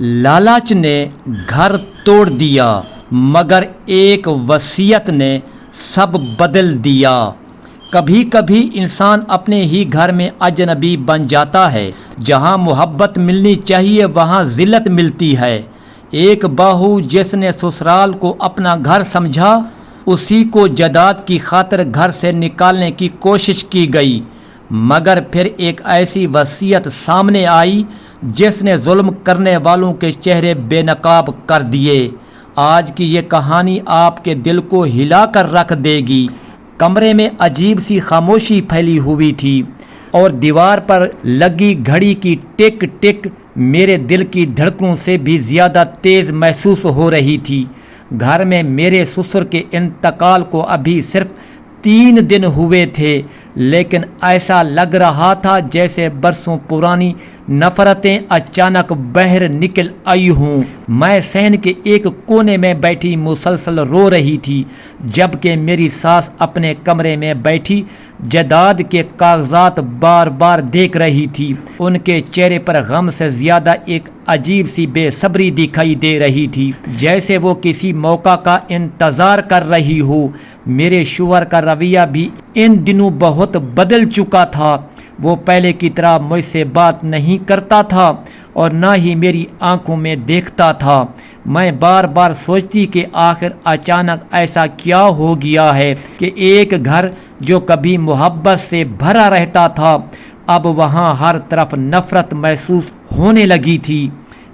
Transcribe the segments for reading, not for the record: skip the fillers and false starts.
लालच ने घर तोड़ दिया मगर एक वसीयत ने सब बदल दिया। कभी कभी इंसान अपने ही घर में अजनबी बन जाता है। जहाँ मोहब्बत मिलनी चाहिए वहाँ ज़िल्लत मिलती है। एक बहू जिसने ससुराल को अपना घर समझा, उसी को जदाद की खातिर घर से निकालने की कोशिश की गई, मगर फिर एक ऐसी वसीयत सामने आई जिसने जुल्म करने वालों के चेहरे बेनकाब कर दिए। आज की ये कहानी आपके दिल को हिला कर रख देगी। कमरे में अजीब सी खामोशी फैली हुई थी और दीवार पर लगी घड़ी की टिक टिक मेरे दिल की धड़कनों से भी ज़्यादा तेज़ महसूस हो रही थी। घर में मेरे ससुर के इंतकाल को अभी सिर्फ 3 दिन हुए थे, लेकिन ऐसा लग रहा था जैसे बरसों पुरानी नफ़रतें अचानक बहर निकल आई हूँ। मैं सहन के एक कोने में बैठी मुसलसल रो रही थी, जबकि मेरी सास अपने कमरे में बैठी जदाद के कागजात बार बार देख रही थी। उनके चेहरे पर गम से ज़्यादा एक अजीब सी बेसब्री दिखाई दे रही थी, जैसे वो किसी मौका का इंतज़ार कर रही हो। मेरे शौहर का रवैया भी इन दिनों बहुत बदल चुका था। वो पहले की तरह मुझसे बात नहीं करता था और ना ही मेरी आंखों में देखता था। मैं बार बार सोचती कि आखिर अचानक ऐसा क्या हो गया है कि एक घर जो कभी मोहब्बत से भरा रहता था, अब वहाँ हर तरफ नफ़रत महसूस होने लगी थी।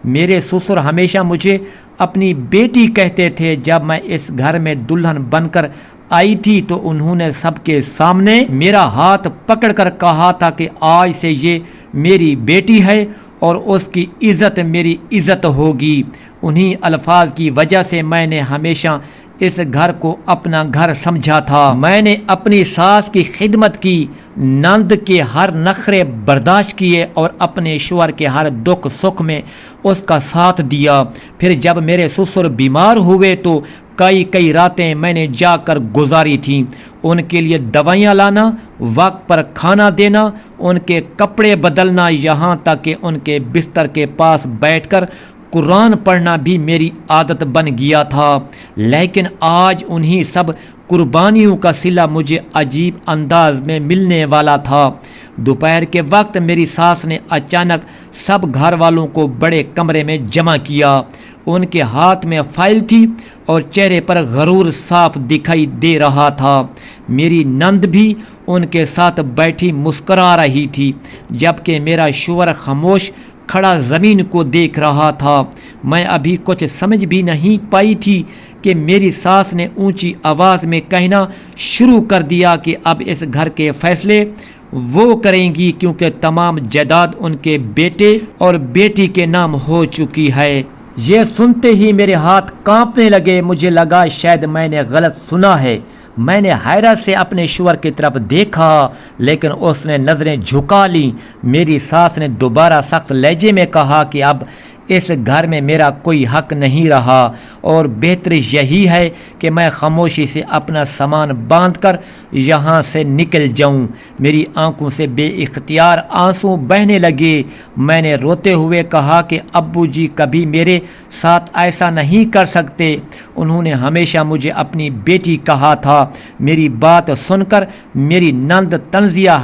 मेरे ससुर हमेशा मुझे अपनी बेटी कहते थे। जब मैं इस घर में दुल्हन बनकर आई थी तो उन्होंने सबके सामने मेरा हाथ पकड़कर कहा था कि आज से ये मेरी बेटी है और उसकी इज़्ज़त मेरी इज़्ज़त होगी। उन्हीं अल्फाज की वजह से मैंने हमेशा इस घर को अपना घर समझा था। मैंने अपनी सास की खिदमत की, नंद के हर नखरे बर्दाश्त किए और अपने शौहर के हर दुख सुख में उसका साथ दिया। फिर जब मेरे ससुर बीमार हुए तो कई कई रातें मैंने जाकर गुजारी थी। उनके लिए दवाइयाँ लाना, वक्त पर खाना देना, उनके कपड़े बदलना, यहाँ तक कि उनके बिस्तर के पास बैठकर कुरान पढ़ना भी मेरी आदत बन गया था। लेकिन आज उन्हीं सब कुर्बानियों का सिला मुझे अजीब अंदाज में मिलने वाला था। दोपहर के वक्त मेरी सास ने अचानक सब घर वालों को बड़े कमरे में जमा किया। उनके हाथ में फाइल थी और चेहरे पर गरूर साफ दिखाई दे रहा था। मेरी नंद भी उनके साथ बैठी मुस्करा रही थी, जबकि मेरा शौहर खामोश खड़ा ज़मीन को देख रहा था। मैं अभी कुछ समझ भी नहीं पाई थी कि मेरी सास ने ऊंची आवाज़ में कहना शुरू कर दिया कि अब इस घर के फैसले वो करेंगी, क्योंकि तमाम जायदाद उनके बेटे और बेटी के नाम हो चुकी है। ये सुनते ही मेरे हाथ कांपने लगे। मुझे लगा शायद मैंने गलत सुना है। मैंने हैरत से अपने शौहर की तरफ देखा, लेकिन उसने नज़रें झुका लीं। मेरी सास ने दोबारा सख्त लहजे में कहा कि अब इस घर में मेरा कोई हक नहीं रहा और बेहतर यही है कि मैं खामोशी से अपना सामान बांधकर यहाँ से निकल जाऊँ। मेरी आंखों से बेइख्तियार आंसू बहने लगे। मैंने रोते हुए कहा कि अब्बू जी कभी मेरे साथ ऐसा नहीं कर सकते। उन्होंने हमेशा मुझे अपनी बेटी कहा था। मेरी बात सुनकर मेरी नंद तंजिया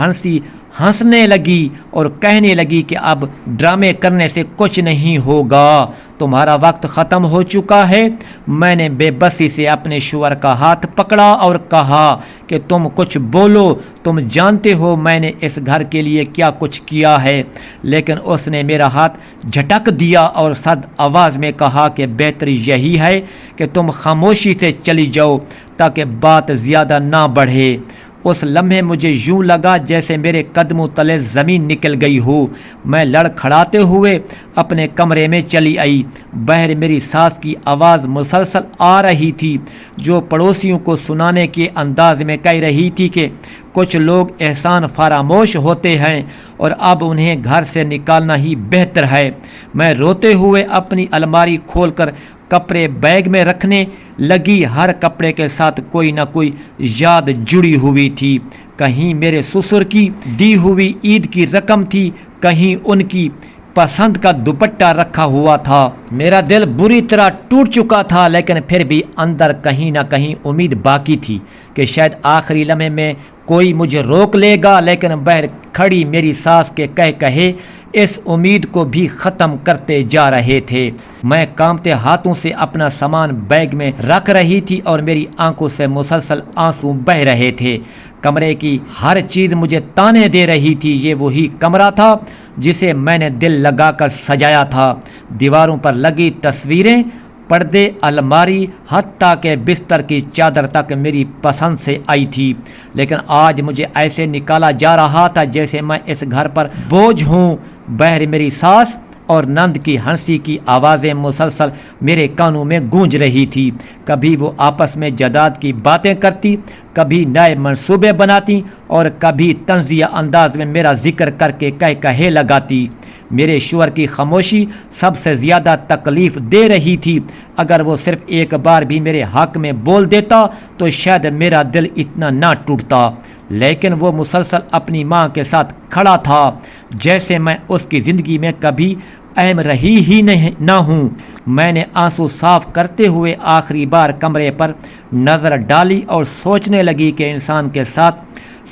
हंसने लगी और कहने लगी कि अब ड्रामे करने से कुछ नहीं होगा, तुम्हारा वक्त ख़त्म हो चुका है। मैंने बेबसी से अपने शौहर का हाथ पकड़ा और कहा कि तुम कुछ बोलो, तुम जानते हो मैंने इस घर के लिए क्या कुछ किया है। लेकिन उसने मेरा हाथ झटक दिया और सख्त आवाज़ में कहा कि बेहतर यही है कि तुम खामोशी से चली जाओ ताकि बात ज़्यादा ना बढ़े। उस लम्हे मुझे यूं लगा जैसे मेरे कदमों तले ज़मीन निकल गई हो। मैं लड़खड़ाते हुए अपने कमरे में चली आई। बाहर मेरी सास की आवाज़ मुसलसल आ रही थी, जो पड़ोसियों को सुनाने के अंदाज में कह रही थी कि कुछ लोग एहसान फरामोश होते हैं और अब उन्हें घर से निकालना ही बेहतर है। मैं रोते हुए अपनी अलमारी खोलकर कपड़े बैग में रखने लगी। हर कपड़े के साथ कोई ना कोई याद जुड़ी हुई थी। कहीं मेरे ससुर की दी हुई ईद की रकम थी, कहीं उनकी पसंद का दुपट्टा रखा हुआ था। मेरा दिल बुरी तरह टूट चुका था, लेकिन फिर भी अंदर कहीं ना कहीं उम्मीद बाकी थी कि शायद आखिरी लम्हे में कोई मुझे रोक लेगा। लेकिन बाहर खड़ी मेरी सास के कहे इस उम्मीद को भी ख़त्म करते जा रहे थे। मैं कांपते हाथों से अपना सामान बैग में रख रही थी और मेरी आंखों से मुसलसल आंसू बह रहे थे। कमरे की हर चीज़ मुझे ताने दे रही थी। ये वही कमरा था जिसे मैंने दिल लगाकर सजाया था। दीवारों पर लगी तस्वीरें, पर्दे, अलमारी, हत्ता के बिस्तर की चादर तक मेरी पसंद से आई थी। लेकिन आज मुझे ऐसे निकाला जा रहा था जैसे मैं इस घर पर बोझ हूँ। बहर मेरी सास और नंद की हंसी की आवाज़ें मुसलसल मेरे कानों में गूंज रही थी। कभी वो आपस में जायदाद की बातें करती, कभी नए मंसूबे बनाती और कभी तंजिया अंदाज में मेरा जिक्र करके कहे लगाती। मेरे शोहर की खामोशी सबसे ज़्यादा तकलीफ़ दे रही थी। अगर वो सिर्फ एक बार भी मेरे हक़ में बोल देता तो शायद मेरा दिल इतना ना टूटता। लेकिन वो मुसलसल अपनी माँ के साथ खड़ा था, जैसे मैं उसकी ज़िंदगी में कभी अहम रही ही ना हूँ। मैंने आंसू साफ करते हुए आखिरी बार कमरे पर नज़र डाली और सोचने लगी कि इंसान के साथ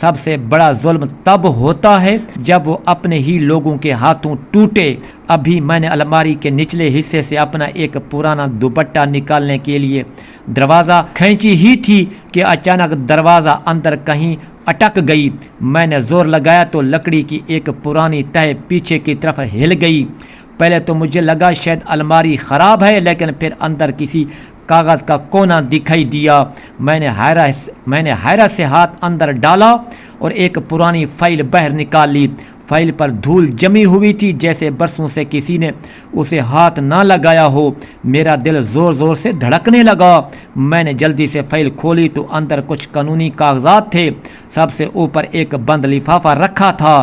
सबसे बड़ा जुल्म तब होता है जब वो अपने ही लोगों के हाथों टूटे। अभी मैंने अलमारी के निचले हिस्से से अपना एक पुराना दुपट्टा निकालने के लिए दरवाज़ा खींची ही थी कि अचानक दरवाज़ा अंदर कहीं अटक गई। मैंने ज़ोर लगाया तो लकड़ी की एक पुरानी तह पीछे की तरफ हिल गई। पहले तो मुझे लगा शायद अलमारी ख़राब है, लेकिन फिर अंदर किसी कागज़ का कोना दिखाई दिया। मैंने हैरत से हाथ अंदर डाला और एक पुरानी फाइल बाहर निकाल ली। फाइल पर धूल जमी हुई थी, जैसे बरसों से किसी ने उसे हाथ ना लगाया हो। मेरा दिल ज़ोर ज़ोर से धड़कने लगा। मैंने जल्दी से फाइल खोली तो अंदर कुछ कानूनी कागजात थे। सबसे ऊपर एक बंद लिफाफा रखा था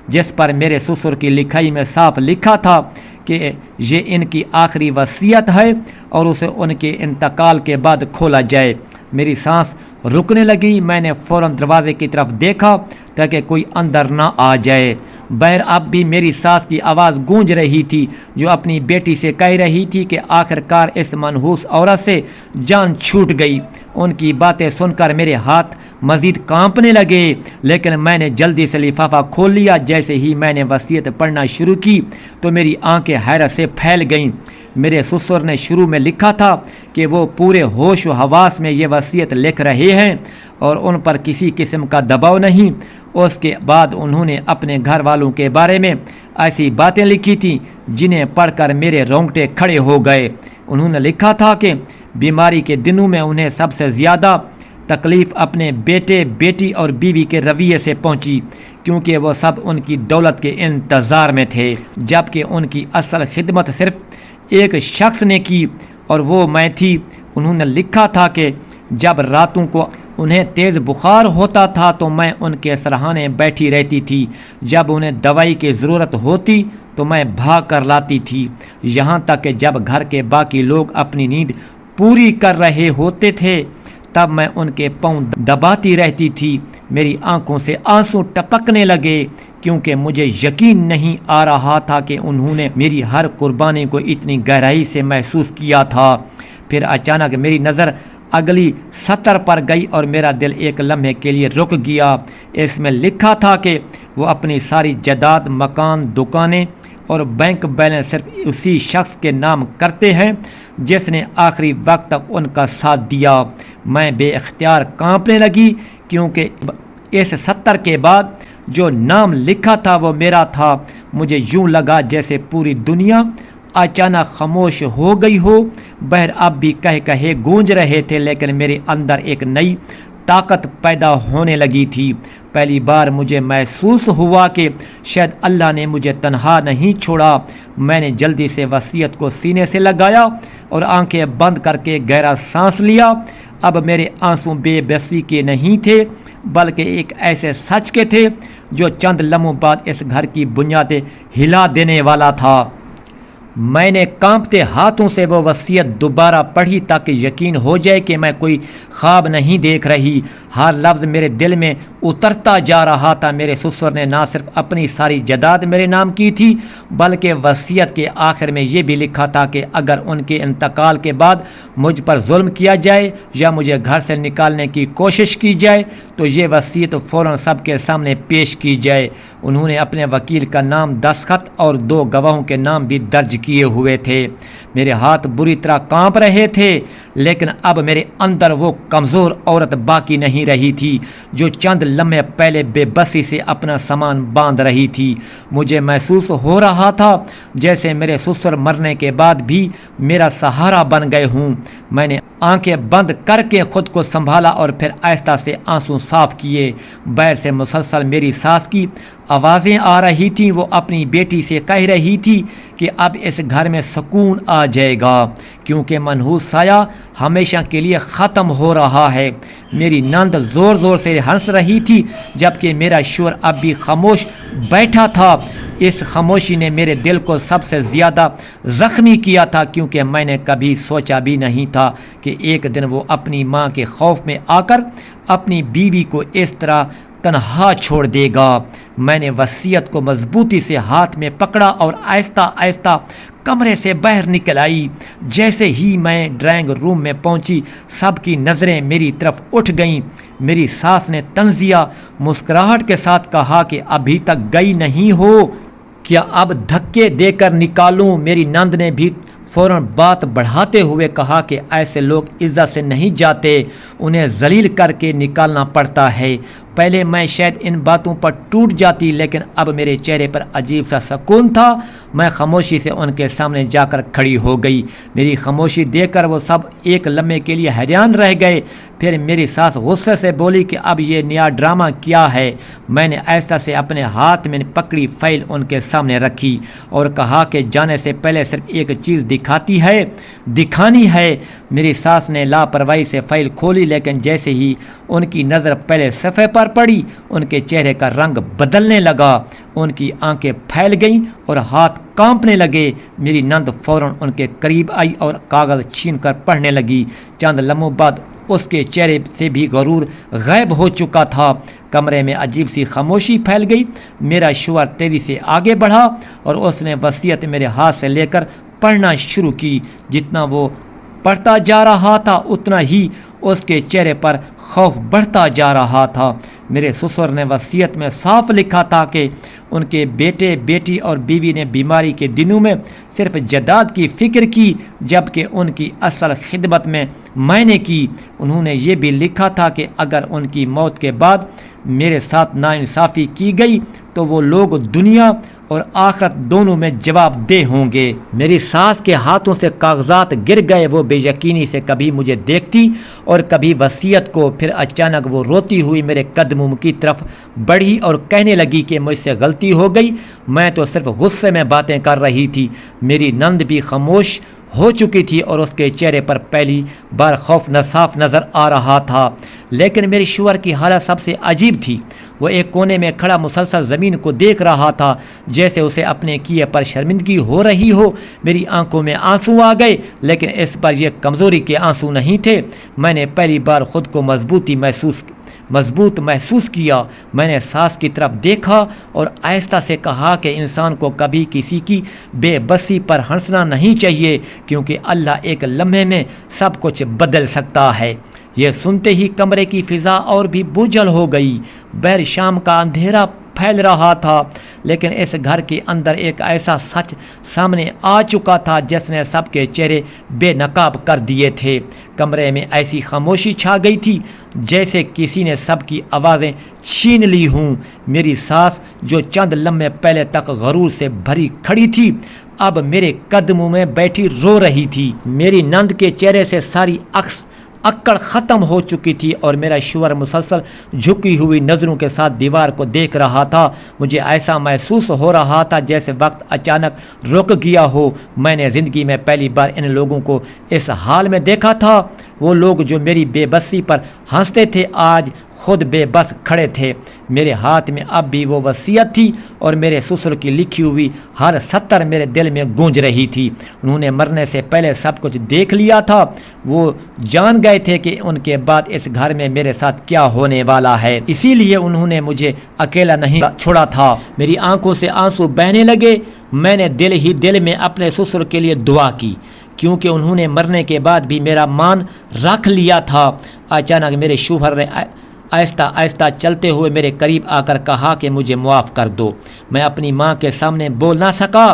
जिस पर मेरे ससुर की लिखाई में साफ लिखा था कि ये इनकी आखिरी वसीयत है और उसे उनके इंतकाल के बाद खोला जाए। मेरी सांस रुकने लगी। मैंने फ़ौरन दरवाजे की तरफ देखा ताकि कोई अंदर ना आ जाए। बहर अब भी मेरी सास की आवाज़ गूंज रही थी, जो अपनी बेटी से कह रही थी कि आखिरकार इस मनहूस औरत से जान छूट गई। उनकी बातें सुनकर मेरे हाथ मज़ीद कांपने लगे, लेकिन मैंने जल्दी से लिफाफा खोल लिया। जैसे ही मैंने वसीयत पढ़ना शुरू की तो मेरी आंखें हैरत से फैल गईं। मेरे ससुर ने शुरू में लिखा था कि वो पूरे होश व हवास में ये वसीयत लिख रहे हैं और उन पर किसी किस्म का दबाव नहीं। उसके बाद उन्होंने अपने घर वालों के बारे में ऐसी बातें लिखी थी जिन्हें पढ़कर मेरे रोंगटे खड़े हो गए। उन्होंने लिखा था कि बीमारी के दिनों में उन्हें सबसे ज़्यादा तकलीफ़ अपने बेटे, बेटी और बीवी के रवैये से पहुंची, क्योंकि वो सब उनकी दौलत के इंतज़ार में थे, जबकि उनकी असल खिदमत सिर्फ एक शख्स ने की और वो मैं थी। उन्होंने लिखा था कि जब रातों को उन्हें तेज़ बुखार होता था तो मैं उनके सराहने बैठी रहती थी। जब उन्हें दवाई की ज़रूरत होती तो मैं भाग कर लाती थी। यहाँ तक कि जब घर के बाकी लोग अपनी नींद पूरी कर रहे होते थे तब मैं उनके पाँव दबाती रहती थी। मेरी आंखों से आंसू टपकने लगे, क्योंकि मुझे यकीन नहीं आ रहा था कि उन्होंने मेरी हर कुर्बानी को इतनी गहराई से महसूस किया था। फिर अचानक मेरी नज़र अगली सतर पर गई और मेरा दिल एक लम्हे के लिए रुक गया। इसमें लिखा था कि वो अपनी सारी जायदाद, मकान, दुकानें और बैंक बैलेंस सिर्फ उसी शख्स के नाम करते हैं जिसने आखिरी वक्त तक उनका साथ दिया। मैं बेइख्तियार कांपने लगी, क्योंकि इस सत्तर के बाद जो नाम लिखा था वो मेरा था। मुझे यूं लगा जैसे पूरी दुनिया अचानक खामोश हो गई हो। बहर अब भी कहे गूंज रहे थे, लेकिन मेरे अंदर एक नई ताकत पैदा होने लगी थी। पहली बार मुझे महसूस हुआ कि शायद अल्लाह ने मुझे तन्हा नहीं छोड़ा। मैंने जल्दी से वसीयत को सीने से लगाया और आंखें बंद करके गहरा सांस लिया। अब मेरे आंसू बेबसी के नहीं थे, बल्कि एक ऐसे सच के थे जो चंद लम्हों बाद इस घर की बुनियादें हिला देने वाला था। میں نے کانپتے ہاتھوں سے وہ وصیت دوبارہ پڑھی تاکہ یقین ہو جائے کہ میں کوئی خواب نہیں دیکھ رہی۔ ہر لفظ میرے دل میں اترتا جا رہا تھا۔ میرے سسر نے نہ صرف اپنی ساری جائیداد میرے نام کی تھی بلکہ وصیت کے آخر میں یہ بھی لکھا تھا کہ اگر ان کے انتقال کے بعد مجھ پر ظلم کیا جائے یا مجھے گھر سے نکالنے کی کوشش کی جائے تو یہ وصیت فوراً سب کے سامنے پیش کی جائے۔ انہوں نے اپنے وکیل کا نام، دستخط اور 2 گواہوں کے نام بھی درج کیے ہوئے تھے۔ میرے ہاتھ بری طرح کانپ رہے تھے، لیکن اب میرے اندر وہ کمزور عورت باقی نہیں رہی تھی جو چند لمحے پہلے بے بسی سے اپنا سامان باندھ رہی تھی۔ مجھے محسوس ہو رہا تھا جیسے میرے سسر مرنے کے بعد بھی میرا سہارا بن گئے ہوں۔ میں نے آنکھیں بند کر کے خود کو سنبھالا اور پھر آہستہ سے آنسو صاف کیے۔ باہر سے مسلسل میری ساس کی آوازیں آ رہی تھیں۔ وہ اپنی بیٹی سے کہہ رہی تھی کہ اب اس گھر میں سکون آ جائے گا کیونکہ منحوس سایہ ہمیشہ کے لیے ختم ہو رہا ہے۔ میری نند زور زور سے ہنس رہی تھی جبکہ میرا شوہر اب بھی خاموش بیٹھا تھا۔ اس خاموشی نے میرے دل کو سب سے زیادہ زخمی کیا تھا کیونکہ میں نے کبھی سوچا بھی نہیں تھا کہ ایک دن وہ اپنی ماں کے خوف میں آ کر اپنی بیوی کو اس طرح تنہا چھوڑ دے گا۔ میں نے وصیت کو مضبوطی سے ہاتھ میں پکڑا اور آہستہ آہستہ کمرے سے باہر نکل آئی۔ جیسے ہی میں ڈرائنگ روم میں پہنچی سب کی نظریں میری طرف اٹھ گئیں۔ میری ساس نے طنزیہ مسکراہٹ کے ساتھ کہا کہ ابھی تک گئی نہیں ہو، کیا اب دھکے دے کر نکالوں؟ میری نند نے بھی فوراً بات بڑھاتے ہوئے کہا کہ ایسے لوگ عزت سے نہیں جاتے، انہیں ذلیل کر کے نکالنا پڑتا ہے۔ پہلے میں شاید ان باتوں پر ٹوٹ جاتی لیکن اب میرے چہرے پر عجیب سا سکون تھا۔ میں خاموشی سے ان کے سامنے جا کر کھڑی ہو گئی۔ میری خاموشی دیکھ کر وہ سب ایک لمحے کے لیے حیران رہ گئے۔ پھر میری ساس غصے سے بولی کہ اب یہ نیا ڈرامہ کیا ہے؟ میں نے ایسا سے اپنے ہاتھ میں پکڑی فائل ان کے سامنے رکھی اور کہا کہ جانے سے پہلے صرف ایک چیز دکھانی ہے۔ میری ساس نے لاپرواہی سے فائل کھولی لیکن جیسے ہی ان کی نظر پہلے صفحے پر پڑی ان کے چہرے کا رنگ بدلنے لگا، ان کی آنکھیں پھیل گئیں اور ہاتھ کانپنے لگے۔ میری نند فوراً ان کے قریب آئی اور کاغذ چھین کر پڑھنے لگی۔ چند لمحوں بعد اس کے چہرے سے بھی غرور غائب ہو چکا تھا۔ کمرے میں عجیب سی خاموشی پھیل گئی۔ میرا شوہر تیزی سے آگے بڑھا اور اس نے وصیت میرے ہاتھ سے لے کر پڑھنا شروع کی۔ جتنا وہ پڑھتا جا رہا تھا اتنا ہی اس کے چہرے پر خوف بڑھتا جا رہا تھا۔ میرے سسر نے وصیت میں صاف لکھا تھا کہ ان کے بیٹے، بیٹی اور بیوی نے بیماری کے دنوں میں صرف جائیداد کی فکر کی جبکہ ان کی اصل خدمت میں نے کی۔ انہوں نے یہ بھی لکھا تھا کہ اگر ان کی موت کے بعد میرے ساتھ ناانصافی کی گئی تو وہ لوگ دنیا اور آخرت دونوں میں جواب دہ ہوں گے۔ میری ساس کے ہاتھوں سے کاغذات گر گئے۔ وہ بے یقینی سے کبھی مجھے دیکھتی اور کبھی وصیت کو۔ پھر اچانک وہ روتی ہوئی میرے قدموں کی طرف بڑھی اور کہنے لگی کہ مجھ سے غلطی ہو گئی، میں تو صرف غصے میں باتیں کر رہی تھی۔ میری نند بھی خاموش ہو چکی تھی اور اس کے چہرے پر پہلی بار خوف صاف نظر آ رہا تھا۔ لیکن میرے شوہر کی حالت سب سے عجیب تھی۔ وہ ایک کونے میں کھڑا مسلسل زمین کو دیکھ رہا تھا جیسے اسے اپنے کیے پر شرمندگی ہو رہی ہو۔ میری آنکھوں میں آنسو آ گئے لیکن اس بار یہ کمزوری کے آنسو نہیں تھے۔ میں نے پہلی بار خود کو مضبوط محسوس کیا۔ میں نے ساس کی طرف دیکھا اور آہستہ سے کہا کہ انسان کو کبھی کسی کی بے بسی پر ہنسنا نہیں چاہیے کیونکہ اللہ ایک لمحے میں سب کچھ بدل سکتا ہے۔ یہ سنتے ہی کمرے کی فضا اور بھی بوجھل ہو گئی۔ باہر شام کا اندھیرا پھیل رہا تھا لیکن اس گھر کے اندر ایک ایسا سچ سامنے آ چکا تھا جس نے سب کے چہرے بے نقاب کر دیے تھے۔ کمرے میں ایسی خاموشی چھا گئی تھی جیسے کسی نے سب کی آوازیں چھین لی ہوں۔ میری ساس جو چند لمحے پہلے تک غرور سے بھری کھڑی تھی اب میرے قدموں میں بیٹھی رو رہی تھی۔ میری نند کے چہرے سے ساری اکڑ ختم ہو چکی تھی اور میرا شوہر مسلسل جھکی ہوئی نظروں کے ساتھ دیوار کو دیکھ رہا تھا۔ مجھے ایسا محسوس ہو رہا تھا جیسے وقت اچانک رک گیا ہو۔ میں نے زندگی میں پہلی بار ان لوگوں کو اس حال میں دیکھا تھا۔ وہ لوگ جو میری بے بسی پر ہنستے تھے آج خود بے بس کھڑے تھے۔ میرے ہاتھ میں اب بھی وہ وصیت تھی اور میرے سسر کی لکھی ہوئی ہر سطر میرے دل میں گونج رہی تھی۔ انہوں نے مرنے سے پہلے سب کچھ دیکھ لیا تھا۔ وہ جان گئے تھے کہ ان کے بعد اس گھر میں میرے ساتھ کیا ہونے والا ہے، اسی لیے انہوں نے مجھے اکیلا نہیں چھوڑا تھا۔ میری آنکھوں سے آنسو بہنے لگے۔ میں نے دل ہی دل میں اپنے سسر کے لیے دعا کی، کیونکہ انہوں نے مرنے کے بعد بھی میرا مان رکھ لیا تھا۔ اچانک میرے شوہر نے آہستہ آہستہ چلتے ہوئے میرے قریب آ کر کہا کہ مجھے معاف کر دو۔ میں اپنی ماں کے سامنے بول نہ سکا،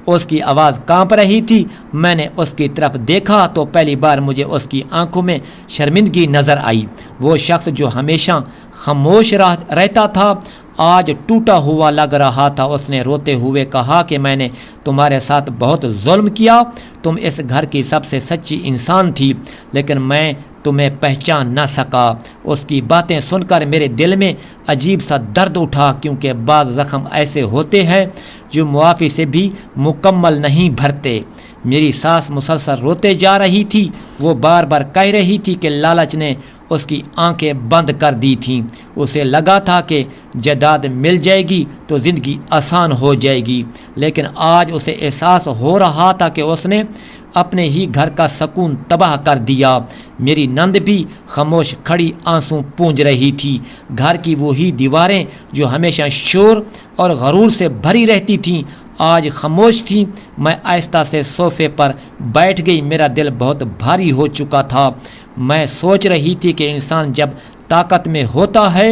اس کی آواز کانپ رہی تھی۔ میں نے اس کی طرف دیکھا تو پہلی بار مجھے اس کی آنکھوں میں شرمندگی نظر آئی۔ وہ شخص جو ہمیشہ خاموش رہتا تھا آج ٹوٹا ہوا لگ رہا تھا۔ اس نے روتے ہوئے کہا کہ میں نے تمہارے ساتھ بہت ظلم کیا، تم اس گھر کی سب سے سچی انسان تھی، لیکن میں تمہیں پہچان نہ سکا۔ اس کی باتیں سن کر میرے دل میں عجیب سا درد اٹھا، کیونکہ بعض زخم ایسے ہوتے ہیں جو معافی سے بھی مکمل نہیں بھرتے۔ میری ساس مسلسل روتے جا رہی تھی۔ وہ بار بار کہہ رہی تھی کہ لالچ نے اس کی آنکھیں بند کر دی تھیں۔ اسے لگا تھا کہ جائیداد مل جائے گی تو زندگی آسان ہو جائے گی، لیکن آج اسے احساس ہو رہا تھا کہ اس نے اپنے ہی گھر کا سکون تباہ کر دیا۔ میری نند بھی خاموش کھڑی آنسو پونج رہی تھی۔ گھر کی وہی دیواریں جو ہمیشہ شور اور غرور سے بھری رہتی تھیں آج خاموش تھیں۔ میں آہستہ سے صوفے پر بیٹھ گئی۔ میرا دل بہت بھاری ہو چکا تھا۔ میں سوچ رہی تھی کہ انسان جب طاقت میں ہوتا ہے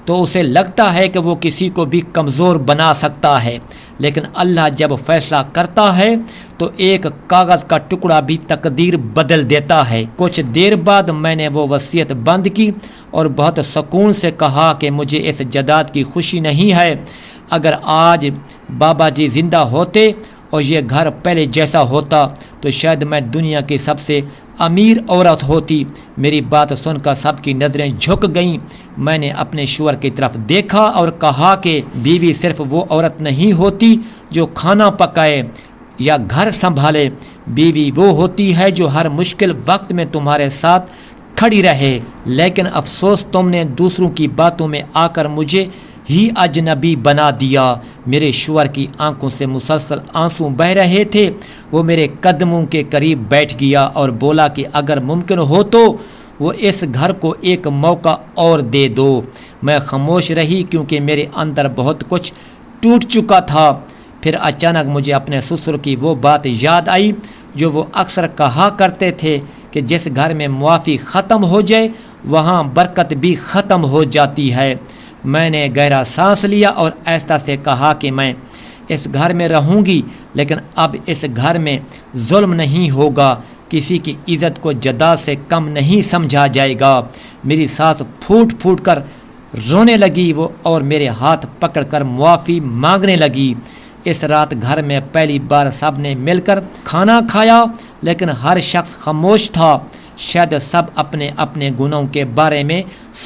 تو اسے لگتا ہے کہ وہ کسی کو بھی کمزور بنا سکتا ہے، لیکن اللہ جب فیصلہ کرتا ہے تو ایک کاغذ کا ٹکڑا بھی تقدیر بدل دیتا ہے۔ کچھ دیر بعد میں نے وہ وصیت بند کی اور بہت سکون سے کہا کہ مجھے اس جائیداد کی خوشی نہیں ہے۔ اگر آج بابا جی زندہ ہوتے اور یہ گھر پہلے جیسا ہوتا تو شاید میں دنیا کی سب سے امیر عورت ہوتی۔ میری بات سن کر سب کی نظریں جھک گئیں۔ میں نے اپنے شوہر کی طرف دیکھا اور کہا کہ بیوی صرف وہ عورت نہیں ہوتی جو کھانا پکائے یا گھر سنبھالے، بیوی وہ ہوتی ہے جو ہر مشکل وقت میں تمہارے ساتھ کھڑی رہے۔ لیکن افسوس تم نے دوسروں کی باتوں میں آ کر مجھے ہی اجنبی بنا دیا۔ میرے شوہر کی آنکھوں سے مسلسل آنسو بہہ رہے تھے۔ وہ میرے قدموں کے قریب بیٹھ گیا اور بولا کہ اگر ممکن ہو تو وہ اس گھر کو ایک موقع اور دے دو۔ میں خاموش رہی کیونکہ میرے اندر بہت کچھ ٹوٹ چکا تھا۔ پھر اچانک مجھے اپنے سسر کی وہ بات یاد آئی جو وہ اکثر کہا کرتے تھے کہ جس گھر میں معافی ختم ہو جائے وہاں برکت بھی ختم ہو جاتی ہے۔ میں نے گہرا سانس لیا اور آہستہ سے کہا کہ میں اس گھر میں رہوں گی، لیکن اب اس گھر میں ظلم نہیں ہوگا، کسی کی عزت کو جائیداد سے کم نہیں سمجھا جائے گا۔ میری ساس پھوٹ پھوٹ کر رونے لگی وہ اور میرے ہاتھ پکڑ کر معافی مانگنے لگی۔ اس رات گھر میں پہلی بار سب نے مل کر کھانا کھایا، لیکن ہر شخص خاموش تھا۔ شاید سب اپنے اپنے گناہوں کے بارے میں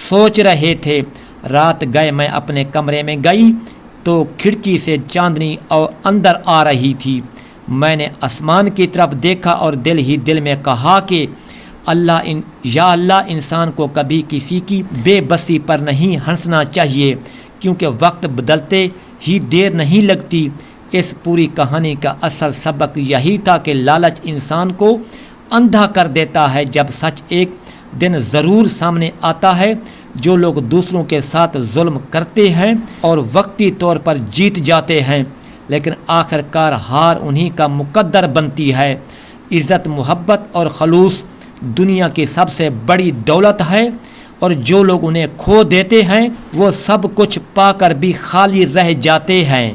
سوچ رہے تھے۔ رات گئے میں اپنے کمرے میں گئی تو کھڑکی سے چاندنی اور اندر آ رہی تھی۔ میں نے آسمان کی طرف دیکھا اور دل ہی دل میں کہا کہ یا اللہ انسان کو کبھی کسی کی بے بسی پر نہیں ہنسنا چاہیے، کیونکہ وقت بدلتے ہی دیر نہیں لگتی۔ اس پوری کہانی کا اصل سبق یہی تھا کہ لالچ انسان کو اندھا کر دیتا ہے، جب سچ ایک دن ضرور سامنے آتا ہے۔ جو لوگ دوسروں کے ساتھ ظلم کرتے ہیں اور وقتی طور پر جیت جاتے ہیں، لیکن آخر کار ہار انہی کا مقدر بنتی ہے۔ عزت، محبت اور خلوص دنیا کی سب سے بڑی دولت ہے، اور جو لوگ انہیں کھو دیتے ہیں وہ سب کچھ پا کر بھی خالی رہ جاتے ہیں۔